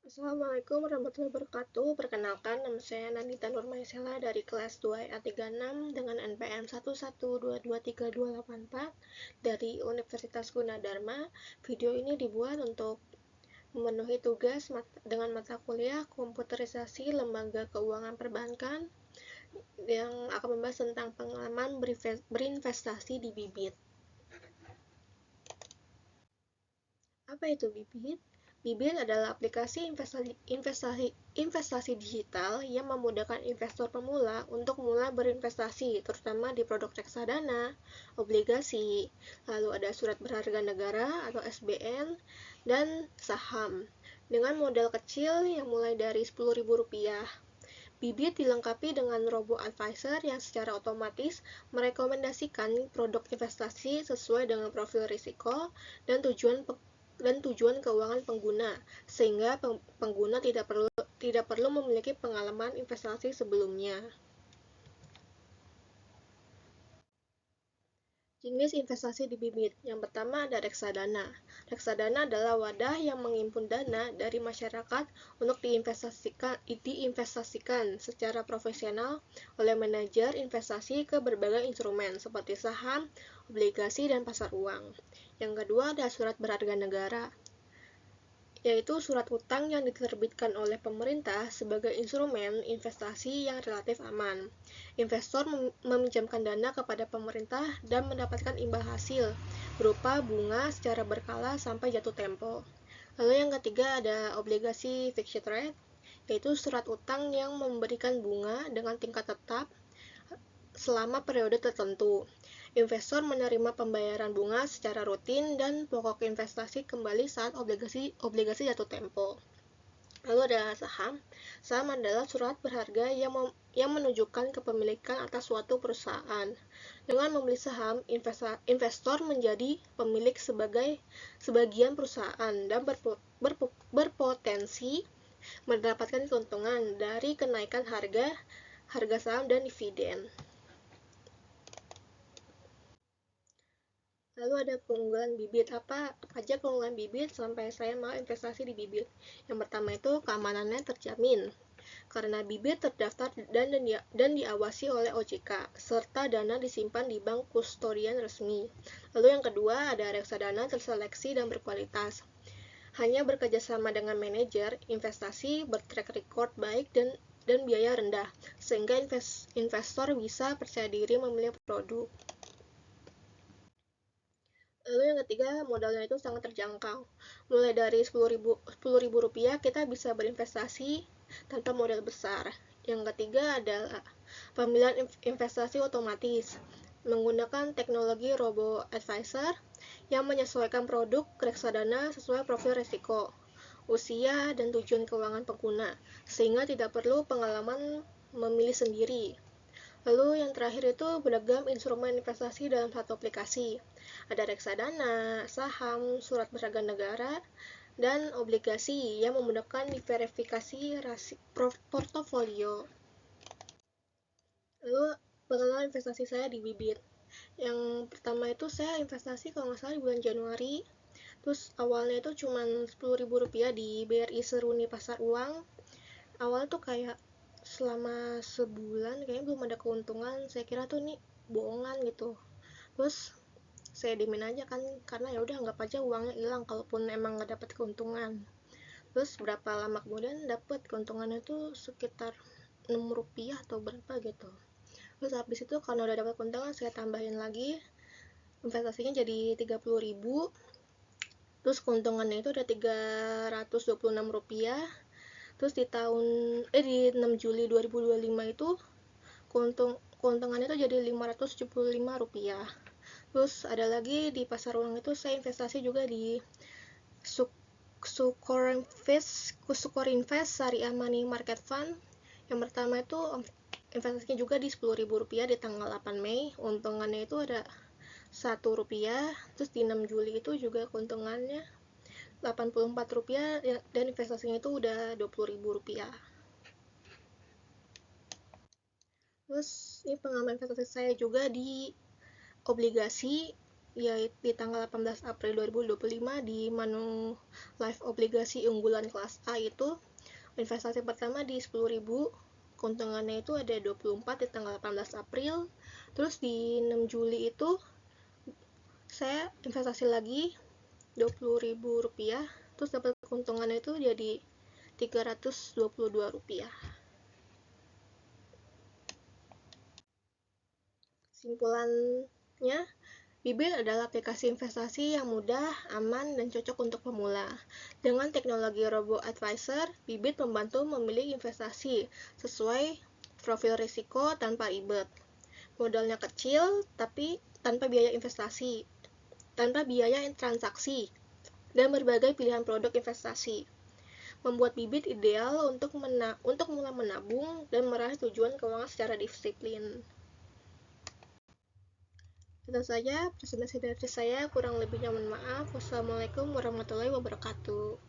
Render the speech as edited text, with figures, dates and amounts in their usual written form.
Assalamualaikum warahmatullahi wabarakatuh. Perkenalkan, nama saya Nandita Nurmaisela dari kelas 2A36 dengan NPM 112232284 dari Universitas Gunadarma. Video ini dibuat untuk memenuhi tugas dengan mata kuliah Komputerisasi Lembaga Keuangan Perbankan yang akan membahas tentang pengalaman berinvestasi di Bibit. Apa itu Bibit? Bibit adalah aplikasi investasi digital yang memudahkan investor pemula untuk mulai berinvestasi, terutama di produk reksadana, obligasi, lalu ada surat berharga negara atau SBN, dan saham. Dengan modal kecil yang mulai dari Rp10.000. Bibit dilengkapi dengan robot advisor yang secara otomatis merekomendasikan produk investasi sesuai dengan profil risiko dan tujuan keuangan pengguna, sehingga pengguna tidak perlu memiliki pengalaman investasi sebelumnya. Jenis investasi di Bibit. Yang pertama ada reksadana. Reksadana adalah wadah yang menghimpun dana dari masyarakat untuk diinvestasikan secara profesional oleh manajer investasi ke berbagai instrumen seperti saham, obligasi, dan pasar uang. Yang kedua ada surat berharga negara, yaitu surat utang yang diterbitkan oleh pemerintah sebagai instrumen investasi yang relatif aman. Investor meminjamkan dana kepada pemerintah dan mendapatkan imbal hasil berupa bunga secara berkala sampai jatuh tempo. Lalu yang ketiga ada obligasi fixed rate, yaitu surat utang yang memberikan bunga dengan tingkat tetap selama periode tertentu. Investor menerima pembayaran bunga secara rutin dan pokok investasi kembali saat obligasi jatuh tempo. Lalu ada saham. Saham adalah surat berharga yang menunjukkan kepemilikan atas suatu perusahaan. Dengan membeli saham, investor menjadi pemilik sebagian perusahaan dan berpotensi mendapatkan keuntungan dari kenaikan harga saham dan dividen. Lalu ada keunggulan Bibit. Apa aja keunggulan Bibit sampai saya mau investasi di Bibit? Yang pertama itu keamanannya terjamin, karena Bibit terdaftar dan diawasi oleh OJK, serta dana disimpan di bank kustodian resmi. Lalu yang kedua ada reksadana terseleksi dan berkualitas. Hanya bekerjasama dengan manajer investasi bertrack record baik dan biaya rendah, sehingga investor bisa percaya diri memilih produk. Lalu yang ketiga, modalnya itu sangat terjangkau. Mulai dari Rp10.000 kita bisa berinvestasi tanpa modal besar. Yang ketiga adalah pemilihan investasi otomatis menggunakan teknologi robo advisor yang menyesuaikan produk reksadana sesuai profil risiko, usia, dan tujuan keuangan pengguna, sehingga tidak perlu pengalaman memilih sendiri. Lalu yang terakhir itu beragam instrumen investasi dalam satu aplikasi. Ada reksadana, saham, surat berharga negara, dan obligasi yang memudahkan diverifikasi portofolio. Lalu pengalaman investasi saya di Bibit. Yang pertama itu saya investasi kalau nggak salah di bulan Januari. Terus awalnya itu cuma Rp10.000 di BRI Seruni Pasar Uang. Awal tuh kayak selama sebulan kayaknya belum ada keuntungan. Saya kira tuh nih bohongan gitu. Terus saya diemin aja kan, karena ya udah anggap aja uangnya hilang kalaupun emang nggak dapat keuntungan. Terus berapa lama kemudian dapat keuntungannya tuh sekitar Rp6 atau berapa gitu. Terus habis itu karena udah dapat keuntungan saya tambahin lagi investasinya jadi Rp30.000. Terus keuntungannya itu ada Rp326. Terus di 6 Juli 2025 itu keuntungannya itu jadi Rp575. Terus ada lagi di pasar uang itu saya investasi juga di Sukorinvest Syariah Money Market Fund. Yang pertama itu investasinya juga di Rp10.000 di tanggal 8 Mei. Untungannya itu ada Rp1. Terus di 6 Juli itu juga keuntungannya Rp84 dan investasinya itu udah Rp20.000. Terus ini pengalaman investasi saya juga di obligasi. yaitu di tanggal 18 April 2025 di Manulife obligasi unggulan kelas A itu investasi pertama di 10.000, keuntungannya itu ada 24 di tanggal 18 April. Terus di 6 Juli itu saya investasi lagi Rp20.000, terus dapat keuntungannya itu jadi Rp322. Simpulannya, Bibit adalah aplikasi investasi yang mudah, aman, dan cocok untuk pemula. Dengan teknologi Robo Advisor, Bibit membantu memilih investasi sesuai profil risiko tanpa ribet. Modalnya kecil, tapi tanpa biaya investasi, tanpa biaya transaksi, dan berbagai pilihan produk investasi. Membuat Bibit ideal untuk mulai menabung dan meraih tujuan keuangan secara disiplin. Itu saja presentasi dari saya, kurang lebihnya mohon maaf. Wassalamualaikum warahmatullahi wabarakatuh.